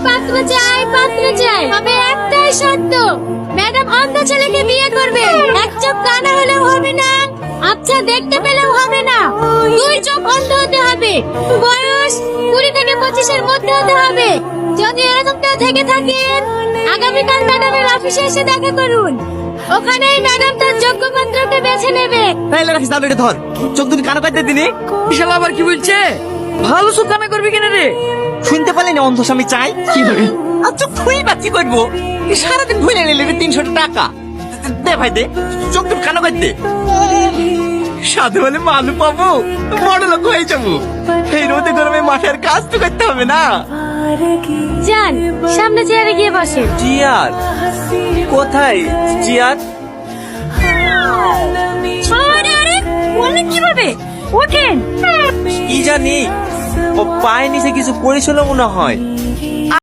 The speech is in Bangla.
পাত্র চাই তবে একটাই শর্ত, ম্যাডাম অন্ধ ছেলেকে বিয়ে করবে। এক চোখ কানা হলেও হবে না, আচ্ছা দেখতে পেলেও হবে না, দুই চোখ অন্ধ হতে হবে, বয়স 20 থেকে 25-এর মধ্যে হতে হবে। যদি এরকম কেউ থেকে থাকেন আগামীকাল ম্যাডামের অফিসে এসে দেখা করুন, ওখানেই ম্যাডাম তার যোগ্য পাত্রকে বেছে নেবে। তাইলে রাখিস তাহলে এটা ধর, চোখ দুটি কানা কাটতে দিনি। বিশাল আবার কি বলছে? ভালো চোখ কানা করবি কেন রে? শুনতে পারলি না অন্ধ স্বামী চাই কি হবে? আর চোখ খুঁই বা কি করবো? এই সারাদিন ঘুরে নিলে 300 টাকা দে ভাই দে, চোখ দুটি কানা কাটতে সাধু বলে মালু পাবো, বড় লোক হয়ে যাবো। এই রোদে গরমে মাঠের কাজ তো করতে হবে না। যান সামনে চেয়ারে গিয়ে বসেন। জিয়ার কোথায়? জিয়ার আরে আরে বললেন কিভাবে? ওঠেন। কি জানি, ও পায়ে নিচে কিছু পড়েছিল মনে হয়।